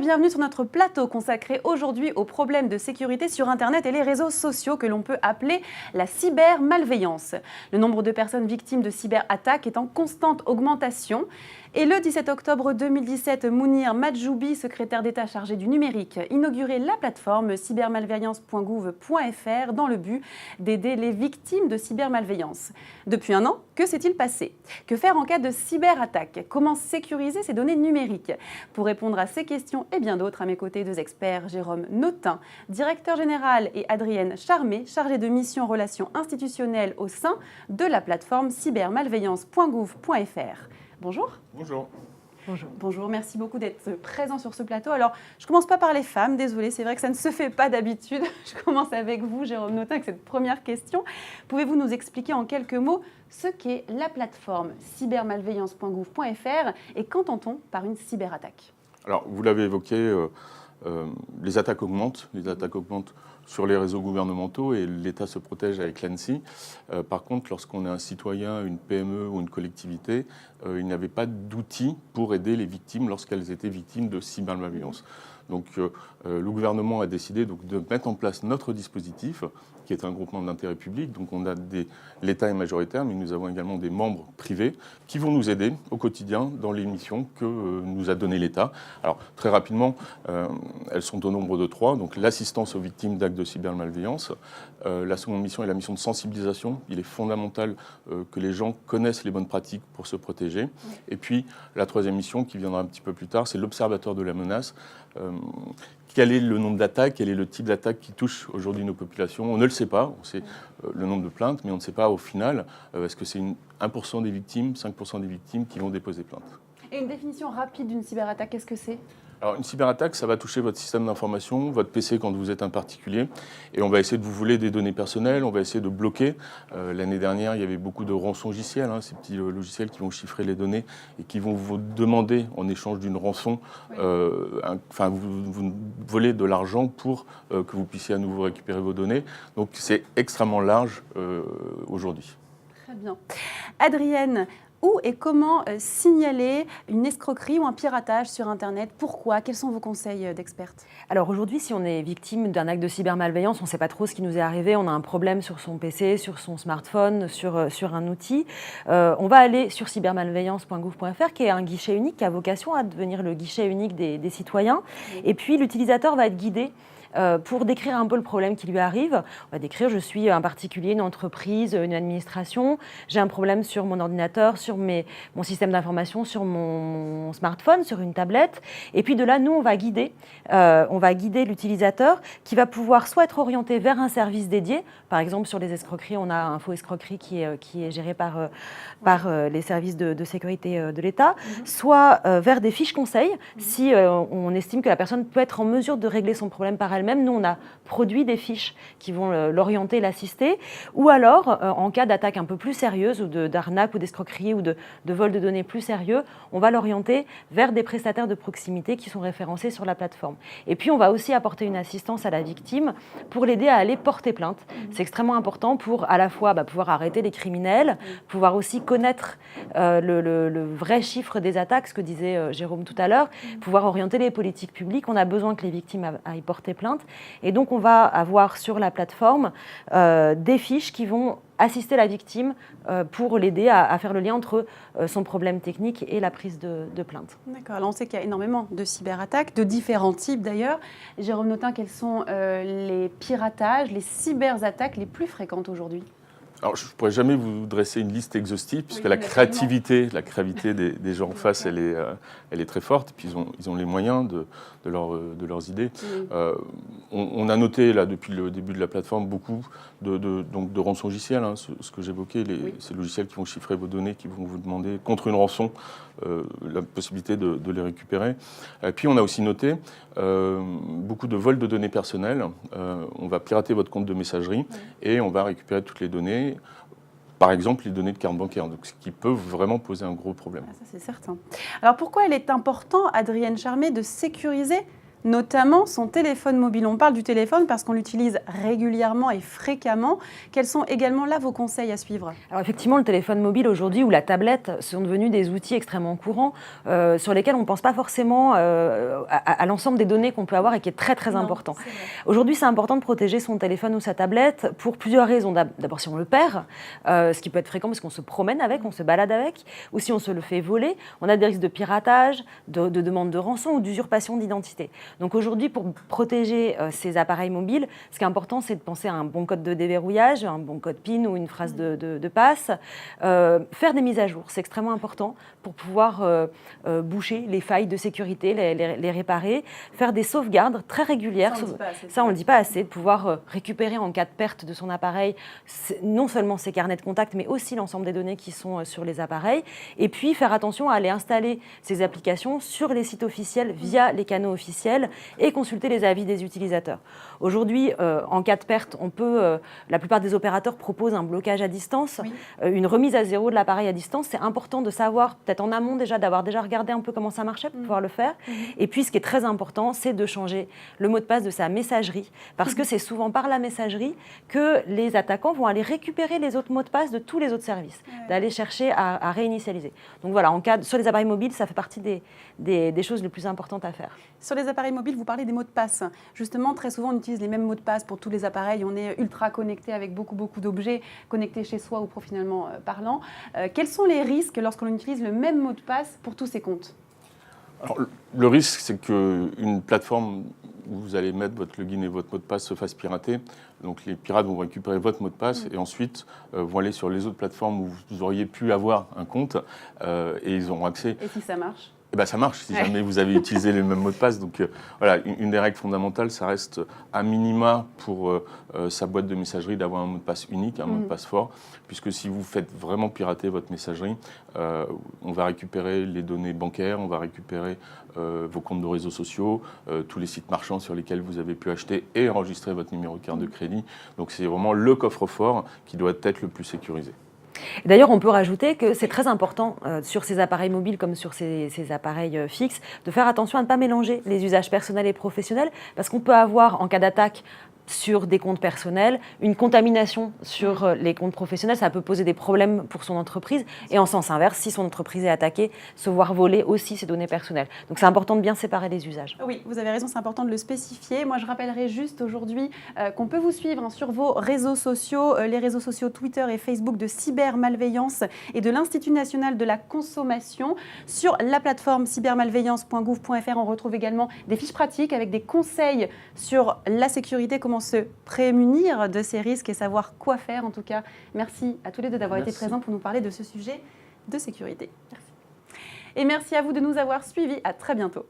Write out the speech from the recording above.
bienvenue sur notre plateau consacré aujourd'hui aux problèmes de sécurité sur Internet et les réseaux sociaux que l'on peut appeler la cybermalveillance. Le nombre de personnes victimes de cyberattaques est en constante augmentation. Et le 17 octobre 2017, Mounir Majoubi, secrétaire d'État chargé du numérique, inaugurait la plateforme cybermalveillance.gouv.fr dans le but d'aider les victimes de cybermalveillance. Depuis un an, que s'est-il passé? Que faire en cas de cyberattaque? Comment sécuriser ces données numériques? Pour répondre à ces questions et bien d'autres, à mes côtés, deux experts, Jérôme Notin, directeur général, et Adrienne Charmé, chargée de mission relations institutionnelles au sein de la plateforme cybermalveillance.gouv.fr. Bonjour. Bonjour. Bonjour. Bonjour, merci beaucoup d'être présent sur ce plateau. Alors, je ne commence pas par les femmes, désolée, c'est vrai que ça ne se fait pas d'habitude. Je commence avec vous, Jérôme Notin, avec cette première question. Pouvez-vous nous expliquer en quelques mots ce qu'est la plateforme cybermalveillance.gouv.fr et qu'entend-on par une cyberattaque? Alors, vous l'avez évoqué, les attaques augmentent. Les attaques augmentent sur les réseaux gouvernementaux et l'État se protège avec l'ANSSI. Par contre, lorsqu'on est un citoyen, une PME ou une collectivité, il n'y avait pas d'outils pour aider les victimes lorsqu'elles étaient victimes de cybermalveillance. Donc, le gouvernement a décidé donc, de mettre en place notre dispositif, qui est un groupement d'intérêt public. Donc, l'État est majoritaire, mais nous avons également des membres privés qui vont nous aider au quotidien dans les missions que nous a données l'État. Alors, très rapidement, elles sont au nombre de 3. Donc, l'assistance aux victimes d'actes de cybermalveillance. La seconde mission est la mission de sensibilisation. Il est fondamental que les gens connaissent les bonnes pratiques pour se protéger. Et puis, la troisième mission, qui viendra un petit peu plus tard, c'est l'observateur de la menace. Quel est le nombre d'attaques, quel est le type d'attaque qui touche aujourd'hui nos populations? On ne le sait pas, on sait le nombre de plaintes, mais on ne sait pas au final, est-ce que c'est 1% des victimes, 5% des victimes qui vont déposer plainte. Et une définition rapide d'une cyberattaque, qu'est-ce que c'est? Alors, une cyberattaque, ça va toucher votre système d'information, votre PC quand vous êtes un particulier, et on va essayer de vous voler des données personnelles, on va essayer de bloquer. L'année dernière, il y avait beaucoup de rançongiciels, ces petits logiciels qui vont chiffrer les données et qui vont vous demander, en échange d'une rançon, vous voler de l'argent pour que vous puissiez à nouveau récupérer vos données. Donc, c'est extrêmement large aujourd'hui. Très bien. Adrienne, où et comment signaler une escroquerie ou un piratage sur Internet? Pourquoi? Quels sont vos conseils d'experte? Alors aujourd'hui, si on est victime d'un acte de cybermalveillance, on ne sait pas trop ce qui nous est arrivé, on a un problème sur son PC, sur son smartphone, sur un outil, on va aller sur cybermalveillance.gouv.fr qui est un guichet unique qui a vocation à devenir le guichet unique des citoyens. Et puis l'utilisateur va être guidé pour décrire un peu le problème qui lui arrive. On va décrire, je suis un particulier, une entreprise, une administration, j'ai un problème sur mon ordinateur, sur mon système d'information, sur mon smartphone, sur une tablette. Et puis de là, nous, on va guider l'utilisateur qui va pouvoir soit être orienté vers un service dédié. Par exemple, sur les escroqueries, on a Info Escroquerie qui est géré par les services de sécurité de l'État, soit vers des fiches conseils, si on estime que la personne peut être en mesure de régler son problème par elle-même. Nous, on a produit des fiches qui vont l'orienter, l'assister, ou alors, en cas d'attaque un peu plus sérieuse, ou d'arnaque, ou d'escroquerie, ou de vol de données plus sérieux, on va l'orienter vers des prestataires de proximité qui sont référencés sur la plateforme. Et puis, on va aussi apporter une assistance à la victime pour l'aider à aller porter plainte. C'est extrêmement important pour, à la fois, pouvoir arrêter les criminels, pouvoir aussi connaître le vrai chiffre des attaques, ce que disait Jérôme tout à l'heure, pouvoir orienter les politiques publiques. On a besoin que les victimes aillent porter plainte. Et donc, on va avoir sur la plateforme des fiches qui vont assister la victime pour l'aider à faire le lien entre son problème technique et la prise de plainte. D'accord. Alors, on sait qu'il y a énormément de cyberattaques, de différents types d'ailleurs. Jérôme Notin, quels sont les piratages, les cyberattaques les plus fréquentes aujourd'hui? Alors, je ne pourrais jamais vous dresser une liste exhaustive, puisque la créativité des gens en face, elle est très forte. Et puis, ils ont les moyens de leurs idées. On a noté, là, depuis le début de la plateforme, beaucoup de rançongiciels, ce que j'évoquais, ces logiciels qui vont chiffrer vos données, qui vont vous demander, contre une rançon, la possibilité de les récupérer. Et puis, on a aussi noté beaucoup de vols de données personnelles. On va pirater votre compte de messagerie et on va récupérer toutes les données. Par exemple, les données de carte bancaire, donc ce qui peut vraiment poser un gros problème. Ça, c'est certain. Alors, pourquoi il est important, Adrienne Charmé, de sécuriser notamment son téléphone mobile. On parle du téléphone parce qu'on l'utilise régulièrement et fréquemment. Quels sont également là vos conseils à suivre? Alors effectivement, le téléphone mobile aujourd'hui ou la tablette sont devenus des outils extrêmement courants sur lesquels on ne pense pas forcément à l'ensemble des données qu'on peut avoir et qui est très très important. Aujourd'hui, c'est important de protéger son téléphone ou sa tablette pour plusieurs raisons. D'abord, si on le perd, ce qui peut être fréquent parce qu'on se promène avec, on se balade avec, ou si on se le fait voler, on a des risques de piratage, de demande de rançon ou d'usurpation d'identité. Donc aujourd'hui, pour protéger ces appareils mobiles, ce qui est important, c'est de penser à un bon code de déverrouillage, un bon code PIN ou une phrase de passe. Faire des mises à jour, c'est extrêmement important pour pouvoir boucher les failles de sécurité, les réparer. Faire des sauvegardes très régulières. Ça, on ne le dit pas assez. De pouvoir récupérer en cas de perte de son appareil, non seulement ses carnets de contact, mais aussi l'ensemble des données qui sont sur les appareils. Et puis, faire attention à aller installer ces applications sur les sites officiels via les canaux officiels et consulter les avis des utilisateurs. Aujourd'hui, en cas de perte, la plupart des opérateurs proposent un blocage à distance, une remise à zéro de l'appareil à distance. C'est important de savoir, peut-être en amont d'avoir déjà regardé un peu comment ça marchait pour pouvoir le faire. Et puis, ce qui est très important, c'est de changer le mot de passe de sa messagerie, parce que c'est souvent par la messagerie que les attaquants vont aller récupérer les autres mots de passe de tous les autres services, d'aller chercher à réinitialiser. Donc voilà, sur les appareils mobiles, ça fait partie des choses les plus importantes à faire. Sur les appareils mobiles, vous parlez des mots de passe. Justement, très souvent, on utilise les mêmes mots de passe pour tous les appareils. On est ultra connecté avec beaucoup d'objets connectés chez soi ou professionnellement parlant. Quels sont les risques lorsqu'on utilise le même mot de passe pour tous ces comptes? Alors, le risque, c'est qu'une plateforme où vous allez mettre votre login et votre mot de passe se fasse pirater. Donc les pirates vont récupérer votre mot de passe et ensuite vont aller sur les autres plateformes où vous auriez pu avoir un compte et ils auront accès. Et si ça marche? Eh ben, ça marche si jamais vous avez utilisé les mêmes mots de passe. Donc voilà, une des règles fondamentales, ça reste à minima pour sa boîte de messagerie d'avoir un mot de passe unique, un mot de passe fort, puisque si vous faites vraiment pirater votre messagerie, on va récupérer les données bancaires, on va récupérer vos comptes de réseaux sociaux, tous les sites marchands sur lesquels vous avez pu acheter et enregistrer votre numéro de carte de crédit. Donc c'est vraiment le coffre-fort qui doit être le plus sécurisé. D'ailleurs, on peut rajouter que c'est très important sur ces appareils mobiles comme sur ces appareils fixes de faire attention à ne pas mélanger les usages personnels et professionnels parce qu'on peut avoir, en cas d'attaque, sur des comptes personnels, une contamination sur les comptes professionnels, ça peut poser des problèmes pour son entreprise et en sens inverse, si son entreprise est attaquée, se voir voler aussi ses données personnelles. Donc c'est important de bien séparer les usages. Oui, vous avez raison, c'est important de le spécifier. Moi, je rappellerai juste aujourd'hui qu'on peut vous suivre sur vos réseaux sociaux, les réseaux sociaux Twitter et Facebook de Cybermalveillance et de l'Institut national de la consommation. Sur la plateforme cybermalveillance.gouv.fr, on retrouve également des fiches pratiques avec des conseils sur la sécurité, comment se prémunir de ces risques et savoir quoi faire. En tout cas, merci à tous les deux d'avoir été présents pour nous parler de ce sujet de sécurité. Merci. Et merci à vous de nous avoir suivis. À très bientôt.